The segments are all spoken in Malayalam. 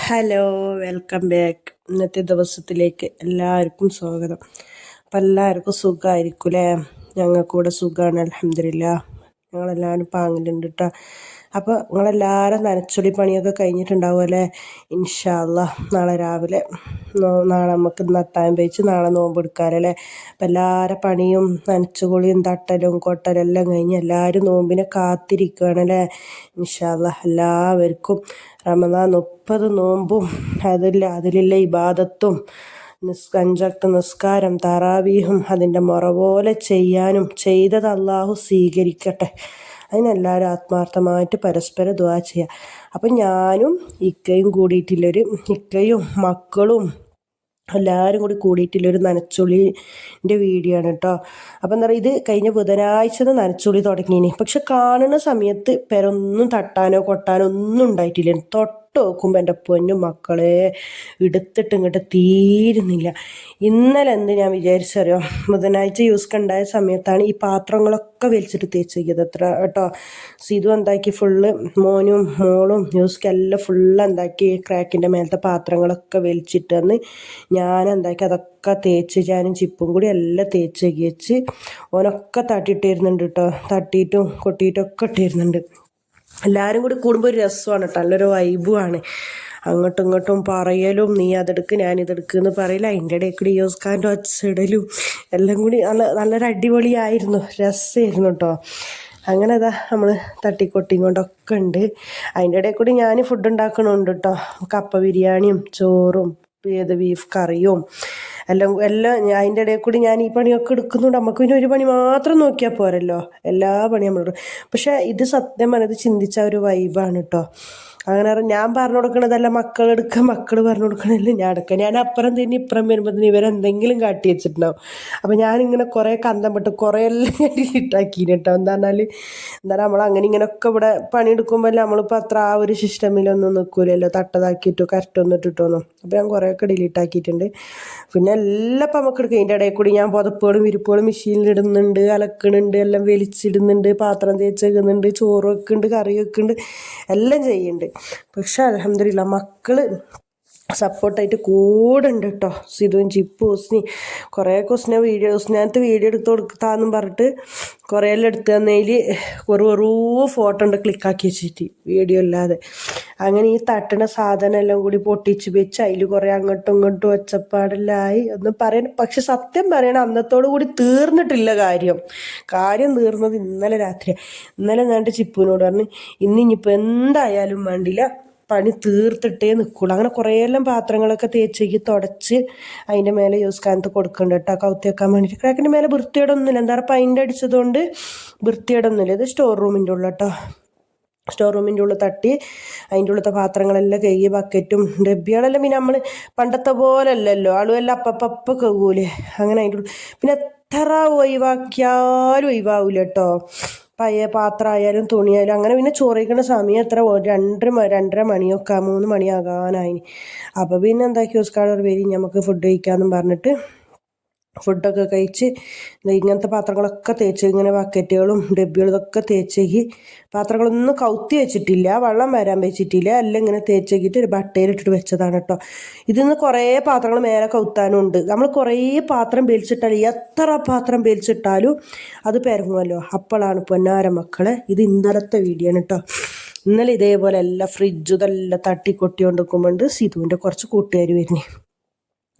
Hello, welcome back. ഇന്നത്തെ ദിവസത്തിലേക്ക് എല്ലാവർക്കും സ്വാഗതം. അപ്പം എല്ലാവർക്കും സുഖമായിരിക്കും അല്ലേ? ഞങ്ങൾക്കിവിടെ സുഖമാണ്, അൽഹംദുലില്ലാ. ഞങ്ങളെല്ലാവരും പാങ്ങിലുണ്ട് കേട്ടോ. അപ്പോൾ നിങ്ങളെല്ലാവരും നനച്ചൊടി പണിയൊക്കെ കഴിഞ്ഞിട്ടുണ്ടാവും അല്ലേ? ഇൻഷാ അല്ലാഹ് നാളെ രാവിലെ നാളെ നമുക്ക് നത്താൻ വെച്ച് നാളെ നോമ്പെടുക്കാമല്ലേ? അപ്പം എല്ലാവരുടെ പണിയും നനച്ചുകൊളിയും തട്ടലും കൊട്ടലും എല്ലാം കഴിഞ്ഞ് എല്ലാവരും നോമ്പിനെ കാത്തിരിക്കുകയാണല്ലേ? ഇൻഷാ അല്ലാഹ് എല്ലാവർക്കും റമദാൻ 30 നോമ്പും അതിലുള്ള ഇബാദത്തും 5 വക്ത് നിസ്കാരം തറാവീഹും അതിൻ്റെ മുറ പോലെ ചെയ്യാനും ചെയ്തത് അള്ളാഹു സ്വീകരിക്കട്ടെ. അതിനെല്ലാവരും ആത്മാർത്ഥമായിട്ട് പരസ്പരം ദുആ ചെയ്യുക. അപ്പം ഞാനും ഇക്കയും ഇക്കയും മക്കളും എല്ലാവരും കൂടിയിട്ടുള്ളൊരു നനച്ചുള്ളിൻ്റെ വീഡിയോ ആണ് കേട്ടോ. അപ്പം എന്താ പറയുക, ഇത് കഴിഞ്ഞ ബുധനാഴ്ച നനച്ചുള്ളി തുടങ്ങിയിനി. പക്ഷെ കാണുന്ന സമയത്ത് പെരൊന്നും തട്ടാനോ കൊട്ടാനോ ഒന്നും ഉണ്ടായിട്ടില്ല. നോക്കുമ്പോൾ എൻ്റെ പൊന്നും മക്കളെ എടുത്തിട്ട് ഇങ്ങോട്ട് തീരുന്നില്ല. ഇന്നലെ എന്ത് ഞാൻ വിചാരിച്ചറിയോ, ബുധനാഴ്ച ഉണ്ടായ സമയത്താണ് ഈ പാത്രങ്ങളൊക്കെ വലിച്ചിട്ട് തേച്ചത് അത്ര കേട്ടോ. സിതു എന്താക്കി ഫുള്ള് മോനും മോളും യൂസ്ക്കെല്ലാം ഫുള്ള് എന്താക്കി ക്രാക്കിൻ്റെ മേലത്തെ പാത്രങ്ങളൊക്കെ വലിച്ചിട്ടെന്ന് ഞാൻ എന്താക്കി അതൊക്കെ തേച്ച് ഞാനും ചിപ്പും കൂടി എല്ലാം തേച്ച് വെച്ച് ഓനൊക്കെ തട്ടിയിട്ടിരുന്നുണ്ട് കേട്ടോ. തട്ടിയിട്ടും കൊട്ടിയിട്ടൊക്കെ ഇട്ടിരുന്നുണ്ട്. എല്ലാവരും കൂടി കൂടുമ്പോൾ ഒരു രസമാണ് കേട്ടോ, നല്ലൊരു വൈബുമാണ്. അങ്ങോട്ടും ഇങ്ങോട്ടും പറയലും നീ അതെടുക്ക് ഞാനിതെടുക്ക് എന്ന് പറയില്ല. അതിൻ്റെ ഇടയിൽ കൂടി യോസ്കാൻ്റെ ഒച്ചിടലും എല്ലാം കൂടി നല്ലൊരു അടിപൊളിയായിരുന്നു, രസമായിരുന്നു കേട്ടോ. അങ്ങനെ അതാ നമ്മൾ തട്ടിക്കൊട്ടിയും കൊണ്ടൊക്കെ ഉണ്ട്. അതിൻ്റെ ഇടയിൽ കൂടി ഞാൻ ഫുഡ് ഉണ്ടാക്കണമുണ്ട് കേട്ടോ. കപ്പ ബിരിയാണിയും ചോറും ബീഫ് കറിയും എല്ലാം അതിൻ്റെ ഇടയിൽ കൂടി ഞാൻ ഈ പണിയൊക്കെ എടുക്കുന്നുണ്ട്. നമുക്ക് പിന്നെ ഒരു പണി മാത്രം നോക്കിയാൽ പോരല്ലോ, എല്ലാ പണിയും നമ്മൾ. പക്ഷേ ഇത് സത്യം പറഞ്ഞത് ചിന്തിച്ച ഒരു വൈബാണ് കേട്ടോ. അങ്ങനെ ഞാൻ പറഞ്ഞു കൊടുക്കണതല്ല മക്കളെടുക്കുക, മക്കൾ പറഞ്ഞു കൊടുക്കണതല്ല ഞാൻ എടുക്കുക. ഞാൻ അപ്പുറം തിരിഞ്ഞ് ഇപ്പുറം വരുമ്പോൾ ഇവരെന്തെങ്കിലും കാട്ടി വെച്ചിട്ടുണ്ടാവും. അപ്പം ഞാനിങ്ങനെ കുറേ കന്തം പെട്ട് കുറേ എല്ലാം ഇട്ടാക്കീന് കേട്ടോ. എന്താ നമ്മൾ അങ്ങനെ ഇങ്ങനെയൊക്കെ ഇവിടെ പണിയെടുക്കുമ്പോൾ നമ്മളിപ്പോൾ അത്ര ആ ഒരു സിസ്റ്റമിലൊന്നും നിൽക്കൂലല്ലോ, തട്ടതാക്കിയിട്ടോ കരട്ടൊന്നും ഇട്ടിട്ടൊന്നും. അപ്പോൾ ഞാൻ കുറേയൊക്കെ ഡിലീറ്റ് ആക്കിയിട്ടുണ്ട്. പിന്നെ എല്ലാം ഇപ്പം നമുക്ക് എടുക്കും. ഇതിൻ്റെ ഇടയിൽ കൂടി ഞാൻ പുതപ്പുകളും വിരിപ്പുകളും മെഷീനിലിടുന്നുണ്ട്, അലക്കണുണ്ട്, എല്ലാം വലിച്ചിടുന്നുണ്ട്, പാത്രം തേച്ച് വെക്കുന്നുണ്ട്, ചോറ് വെക്കുന്നുണ്ട്, കറി വെക്കുന്നുണ്ട്, എല്ലാം ചെയ്യുന്നുണ്ട്. പക്ഷെ അൽഹംദുലില്ലാ മക്കൾ സപ്പോർട്ടായിട്ട് കൂടെ ഉണ്ട് കേട്ടോ. സിതുവും ചിപ്പു ഹുസ്നി കുറേയൊക്കെ ഹുസ്നകത്ത് വീഡിയോ എടുത്ത് കൊടുത്താന്നും പറഞ്ഞിട്ട് കുറേയെല്ലാം എടുത്ത് തന്നതിൽ വെറൂ ഫോട്ടോ ഉണ്ട് ക്ലിക്കാക്കി വെച്ചിട്ട് വീഡിയോ അല്ലാതെ. അങ്ങനെ ഈ തട്ടണ സാധനം എല്ലാം കൂടി പൊട്ടിച്ച് വെച്ച് അതിൽ കുറേ അങ്ങോട്ടും ഇങ്ങോട്ടും ഒച്ചപ്പാടെല്ലാമായി ഒന്നും പറയണം. പക്ഷെ സത്യം പറയണം, അന്നത്തോടു കൂടി തീർന്നിട്ടില്ല കാര്യം തീർന്നത് ഇന്നലെ രാത്രി. ഇന്നലെ ഞാൻ ചിപ്പുവിനോട് പറഞ്ഞു ഇന്നിപ്പോൾ എന്തായാലും വേണ്ടില്ല പണി തീർത്തിട്ടേ നിൽക്കുള്ളൂ. അങ്ങനെ കുറേയെല്ലാം പാത്രങ്ങളൊക്കെ തേച്ചേക്ക് തുടച്ച് അതിൻ്റെ മേലെ യൂസ്കാനത്ത് കൊടുക്കണ്ട കേട്ടോ, കൗത്തി വെക്കാൻ വേണ്ടിയിട്ട്. ക്രാക്കിൻ്റെ മേലെ വൃത്തിയോടൊന്നുമില്ല, എന്താ പറയുക പെയിൻ്റ് അടിച്ചതുകൊണ്ട് വൃത്തിയോടൊന്നുമില്ല. ഇത് സ്റ്റോർ റൂമിൻ്റെ ഉള്ളിൽ കേട്ടോ. സ്റ്റോർ റൂമിൻ്റെ ഉള്ളിൽ തട്ടി അതിൻ്റെ ഉള്ളിലത്തെ പാത്രങ്ങളെല്ലാം കഴുകി ബക്കറ്റും ഡബ്ബികളെല്ലാം പിന്നെ നമ്മൾ പണ്ടത്തെ പോലെ അല്ലല്ലോ, ആളുമെല്ലാം അപ്പപ്പ കഴുകൂലേ. അങ്ങനെ അതിൻ്റെ ഉള്ളിൽ പിന്നെ എത്ര ഒഴിവാക്കിയാലും ഒഴിവാവില്ല കേട്ടോ. പഴയ പാത്രമായാലും തുണിയായാലും. അങ്ങനെ പിന്നെ ചോറ് കഴിക്കുന്ന സമയം എത്ര 2:30 മണിയൊക്കെ 3 മണിയാകാനായി. അപ്പോൾ പിന്നെ എന്താക്കി ഓസ്കാർ വരി നമുക്ക് ഫുഡ് കഴിക്കാമെന്നും പറഞ്ഞിട്ട് ഫുഡൊക്കെ കഴിച്ച് ഇങ്ങനത്തെ പാത്രങ്ങളൊക്കെ തേച്ച് ഇങ്ങനെ ബക്കറ്റുകളും ഡബ്ബികളും ഇതൊക്കെ തേച്ചേക്ക് പാത്രങ്ങളൊന്നും കൗത്തി വെച്ചിട്ടില്ല, വെള്ളം വരാൻ വെച്ചിട്ടില്ല, എല്ലാം ഇങ്ങനെ തേച്ചേക്കിട്ട് ഒരു ബട്ടയിലിട്ടിട്ട് വെച്ചതാണ് കേട്ടോ. ഇതിന്ന് കുറേ പാത്രങ്ങൾ മേലെ കൗത്താനും ഉണ്ട്. നമ്മൾ കുറേ പാത്രം വലിച്ചിട്ടാലും എത്ര പാത്രം വലിച്ചിട്ടാലും അത് പെരങ്ങുമല്ലോ. അപ്പോഴാണ് പൊന്നാര മക്കളെ ഇത് ഇന്നലത്തെ വീഡിയോ ആണ് കേട്ടോ. ഇന്നലെ ഇതേപോലെ എല്ലാം ഫ്രിഡ്ജ് ഇതെല്ലാം തട്ടിക്കൊട്ടി കൊണ്ടിരിക്കുമ്പോണ്ട് സിതുവിൻ്റെ കുറച്ച് കൂട്ടുകാർ വരുന്നേ.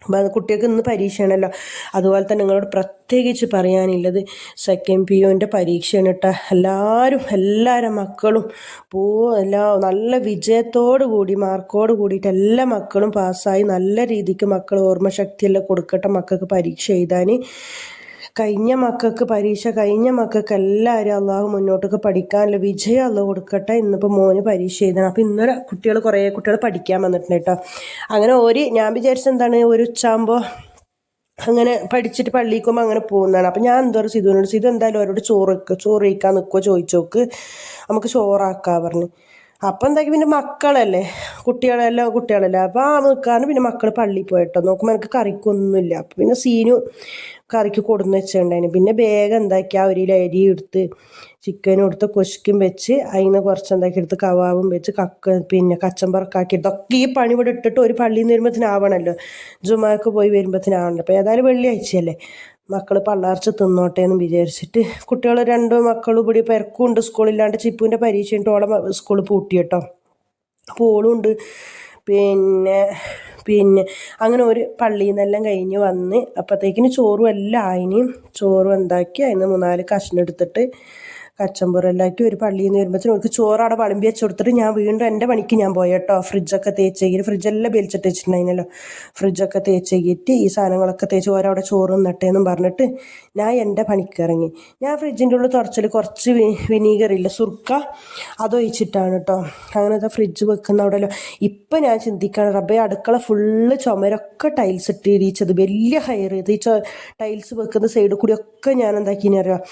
അപ്പം കുട്ടികൾക്ക് ഇന്ന് പരീക്ഷയാണല്ലോ. അതുപോലെ തന്നെ നിങ്ങളോട് പ്രത്യേകിച്ച് പറയാനുള്ളത് സെക്കൻഡ് PUൻ്റെ പരീക്ഷയാണ് കേട്ടോ. എല്ലാവരും മക്കളും നല്ല വിജയത്തോടു കൂടി മാർക്കോട് കൂടിയിട്ട് എല്ലാ മക്കളും പാസ്സായി നല്ല രീതിക്ക് മക്കൾ ഓർമ്മശക്തിയെല്ലാം കൊടുക്കട്ടെ. മക്കൾക്ക് പരീക്ഷ എഴുതാൻ കഴിഞ്ഞ മക്കൾക്ക് എല്ലാവരും അള്ളാഹു മുന്നോട്ടേക്ക് പഠിക്കാനുള്ള വിജയം അള്ളാഹു കൊടുക്കട്ടെ. ഇന്നിപ്പോൾ മോന് പരീക്ഷ എഴുതണം. അപ്പോൾ ഇന്നലെ കുറേ കുട്ടികൾ പഠിക്കാൻ വന്നിട്ടുണ്ട് കേട്ടോ. അങ്ങനെ ഞാൻ വിചാരിച്ചത് എന്താണ്, ഒരു ഉച്ചയാകുമ്പോൾ അങ്ങനെ പഠിച്ചിട്ട് പള്ളിക്കുമ്പോൾ അങ്ങനെ പോകുന്നതാണ്. അപ്പം ഞാൻ എന്തോ സിധുവിനോട് സിധു എന്തായാലും അവരോട് ചോറ് കഴിക്കാൻ നിൽക്കുമോ ചോദിച്ചോക്ക്, നമുക്ക് ചോറാക്കാൻ പറഞ്ഞു. അപ്പം എന്താക്കി പിന്നെ കുട്ടികളല്ലേ അപ്പോൾ നിൽക്കാന്ന് പിന്നെ മക്കൾ പള്ളിയിൽ പോയിട്ടോ. നോക്കുമ്പോൾ എനിക്ക് കറിക്കൊന്നുമില്ല. അപ്പം പിന്നെ സീനു കറിക്ക് കൊടുന്ന് വെച്ചിട്ടുണ്ടായിരുന്നു. പിന്നെ വേഗം എന്താക്കി ആ ഒരു അരി എടുത്ത് ചിക്കനും എടുത്ത് കൊശിക്കും വെച്ച് അതിന് കുറച്ച് എന്താക്കി എടുത്ത് കവാബും വെച്ച് പിന്നെ കച്ചമ്പറക്കാക്കി ഇതൊക്കെ ഈ പണി ഇവിടെ ഇട്ടിട്ട് ഒരു പള്ളിയിൽ നിന്ന് വരുമ്പോഴത്തേനാവണമല്ലോ, ജുമാക്ക് പോയി വരുമ്പോഴത്തേനാവണല്ലോ. അപ്പോൾ ഏതായാലും വെള്ളിയാഴ്ചയല്ലേ, മക്കൾ പള്ളാർച്ച് തിന്നോട്ടെ എന്ന് വിചാരിച്ചിട്ട് കുട്ടികൾ 2 മക്കളും കൂടി പെരക്കുണ്ട്. സ്കൂളില്ലാണ്ട് ചിപ്പുവിൻ്റെ പരീക്ഷ ഉണ്ട്, ഓളെ സ്കൂൾ പൂട്ടി കേട്ടോ. അപ്പോൾ ഓളും ഉണ്ട്. പിന്നെ പിന്നെ അങ്ങനെ ഒരു പള്ളിയിൽ നിന്നെല്ലാം കഴിഞ്ഞ് വന്ന് അപ്പോഴത്തേക്കിന് ചോറും എല്ലാം ആയിന്. ചോറും എന്താക്കി അതിന് 3-4 കഷ്ണം എടുത്തിട്ട് കച്ചമ്പറെല്ലാക്കി ഒരു പള്ളിയിൽ നിന്ന് വരുമ്പോഴത്തേനും അവർക്ക് ചോറ് അവിടെ വിളമ്പി വെച്ച് കൊടുത്തിട്ട് ഞാൻ വീണ്ടും എൻ്റെ പണിക്ക് ഞാൻ പോയി കേട്ടോ. ഫ്രിഡ്ജൊക്കെ തേച്ചെങ്കിൽ ഫ്രിഡ്ജെല്ലാം വലിച്ചിട്ട് വെച്ചിട്ടുണ്ടായിരുന്നല്ലോ, ഫ്രിഡ്ജൊക്കെ തേച്ചെങ്കിയിട്ട് ഈ സാധനങ്ങളൊക്കെ തേച്ച് ഓരവിടെ ചോറ് നിന്നട്ടേന്നും പറഞ്ഞിട്ട് ഞാൻ എൻ്റെ പണിക്ക് ഇറങ്ങി. ഞാൻ ഫ്രിഡ്ജിൻ്റെ ഉള്ളിൽ തുടച്ചിൽ കുറച്ച് വിനീഗറില്ല, സുർക്ക, അതൊഴിച്ചിട്ടാണ് കേട്ടോ അങ്ങനത്തെ ഫ്രിഡ്ജ് വെക്കുന്ന അവിടെയല്ലോ. ഇപ്പം ഞാൻ ചിന്തിക്കുകയാണ്, റബ്ബേ അടുക്കള ഫുള്ള് ചുമരൊക്കെ ടൈൽസ് ഇട്ടിരിച്ചത് വലിയ ഹയർ ഇത്. ഈ ടൈൽസ് വെക്കുന്ന സൈഡിൽ കൂടി ഒക്കെ ഞാൻ എന്താക്കിയെന്ന് അറിയാം,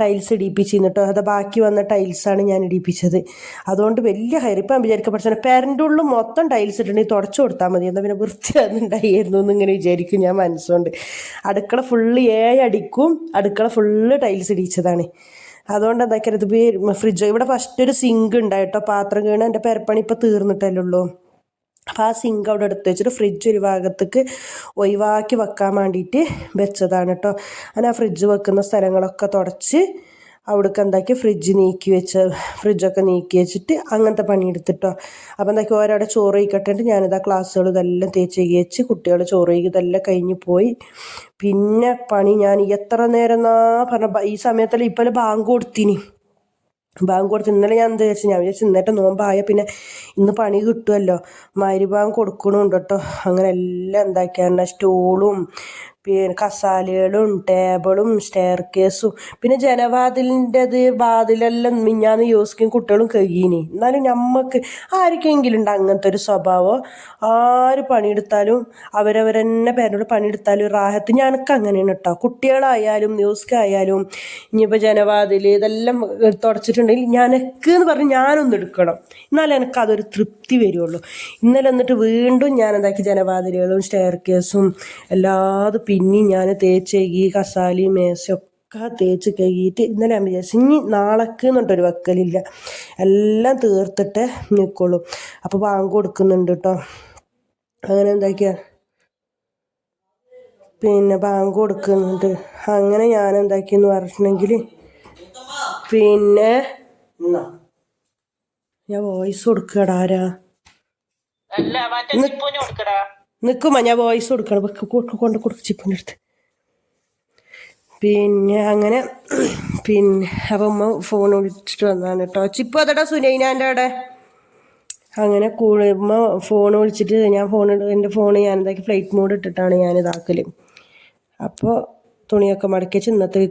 ടൈൽസ് ഇടിപ്പിച്ചിരുന്നു കേട്ടോ. അത് ബാക്കി വന്ന ടൈൽസാണ് ഞാൻ ഇടിപ്പിച്ചത്. അതുകൊണ്ട് വലിയ ഹയർ. ഇപ്പം വിചാരിക്കുക പഠിച്ചാൽ പേരൻ്റെ ഉള്ളിൽ മൊത്തം ടൈൽസ് ഇട്ടിട്ടുണ്ടെങ്കിൽ തുടച്ചു കൊടുത്താൽ മതി, എന്നാൽ പിന്നെ വൃത്തിയാകുന്നുണ്ടായിരുന്നു എന്നിങ്ങനെ വിചാരിക്കും ഞാൻ മനസ്സുകൊണ്ട്. അടുക്കള ഫുള്ള് 7 അടിക്കും അടുക്കള ഫുള്ള് ടൈൽസ് ഇടിച്ചതാണ്. അതുകൊണ്ട് എന്താക്കിയത് ഫ്രിഡ്ജ് ഇവിടെ ഫസ്റ്റ് ഒരു സിങ്ക് ഉണ്ടായിട്ടോ, പാത്രം കഴുകണ. എൻ്റെ പെരപ്പണി ഇപ്പോൾ തീർന്നിട്ടല്ലേ ഉള്ളൂ. അപ്പോൾ ആ സിങ്ക് അവിടെ എടുത്ത് വെച്ചിട്ട് ഫ്രിഡ്ജ് ഒരു ഭാഗത്തേക്ക് ഒഴിവാക്കി വെക്കാൻ വേണ്ടിയിട്ട് വെച്ചതാണ് കേട്ടോ. അങ്ങനെ ആ ഫ്രിഡ്ജ് വെക്കുന്ന സ്ഥലങ്ങളൊക്കെ തുടച്ച് അവിടേക്ക് എന്താക്കി ഫ്രിഡ്ജൊക്കെ നീക്കി വെച്ചിട്ട് അങ്ങനത്തെ പണിയെടുത്തിട്ടോ. അപ്പോൾ എന്താക്കി ഓരോടെ ചോറ് കഴിക്കട്ടെ, ഞാനിതാ ക്ലാസ്സുകൾ ഇതെല്ലാം തേച്ച് വെച്ച് കുട്ടികൾ ചോറ് കഴിക്കും ഇതെല്ലാം കഴിഞ്ഞ് പോയി. പിന്നെ പണി ഞാൻ എത്ര നേരം പറഞ്ഞ ഈ സമയത്തെല്ലാം ഇപ്പോൾ ബാങ്ക് കൊടുത്തിന്. ഇന്നലെ ഞാൻ എന്താ വിചാരിച്ചു, ഞാൻ വിചാരിച്ചു ഇന്നത്തെ നോമ്പായ പിന്നെ ഇന്ന് പണി കിട്ടുമല്ലോ, മഗ്‌രിബ് കൊടുക്കണുണ്ട് കേട്ടോ. അങ്ങനെ എല്ലാം എന്താക്കിയാണ് സ്റ്റൂളും പിന്നെ കസാലകളും ടേബിളും സ്റ്റെയർ കേസും പിന്നെ ജനവാതിലിൻ്റെത് വാതിലെല്ലാം മിഞ്ഞാന്ന് യോസിക്കും കുട്ടികളും കഴിയിനി. എന്നാലും നമുക്ക് ആർക്കെങ്കിലും ഉണ്ട് അങ്ങനത്തെ ഒരു സ്വഭാവം, ആര് പണിയെടുത്താലും അവരവരെന്നെ പേരോട് പണിയെടുത്താലും റാഹത്ത്. ഞാനൊക്കെ അങ്ങനെയാണ് കേട്ടോ. കുട്ടികളായാലും യോസ്ക്കായാലും ഇനിയിപ്പോൾ ജനവാതിൽ ഇതെല്ലാം തുടച്ചിട്ടുണ്ടെങ്കിൽ ഞാനൊക്കെ എന്ന് പറഞ്ഞ് ഞാനൊന്ന് എടുക്കണം, എന്നാലും എനിക്കതൊരു തൃപ്തി വരുള്ളൂ. ഇന്നലെ എന്നിട്ട് വീണ്ടും ഞാൻ എന്താക്കി ജനവാതിലുകളും സ്റ്റെയർ കേസും എല്ലാതും പിന്നെയും ഞാൻ തേച്ച് കഴുകി കസാലയും മേശയൊക്കെ തേച്ച് കഴുകിയിട്ട് ഇന്നലെ ഞാൻ വിചാരിച്ചു ഇനി നാളേക്ക് എന്നിട്ടൊരു വെക്കലില്ല, എല്ലാം തീർത്തിട്ട് നിൽക്കുള്ളൂ. അപ്പോൾ ബാങ്ക് കൊടുക്കുന്നുണ്ട് കേട്ടോ. അങ്ങനെ എന്താക്കിയ പിന്നെ ബാങ്ക് കൊടുക്കുന്നുണ്ട്. അങ്ങനെ ഞാൻ എന്താക്കിയെന്ന് പറഞ്ഞിട്ടുണ്ടെങ്കിൽ പിന്നെ ഞാൻ വോയിസ് കൊടുക്കടാ, ആരാ നിൽക്കുമ്പോ ഞാൻ വോയിസ് കൊടുക്കണം, കൊണ്ട് കൊടുക്കും ചിപ്പിൻ്റെ അടുത്ത്. പിന്നെ അങ്ങനെ പിന്നെ അപ്പം ഉമ്മ ഫോൺ വിളിച്ചിട്ട് വന്നതാണ് കേട്ടോ. ചിപ്പ് അതടാ സുനൈനാൻ്റെ അവിടെ. അങ്ങനെ ഉമ്മ ഫോൺ വിളിച്ചിട്ട് എൻ്റെ ഫോൺ ഞാൻ എന്താക്കി ഫ്ലൈറ്റ് മോഡ് ഇട്ടിട്ടാണ് ഞാൻ ഇതാക്കൽ. അപ്പോൾ തുണിയൊക്കെ മടക്കി വെച്ച് ഇന്നത്തെ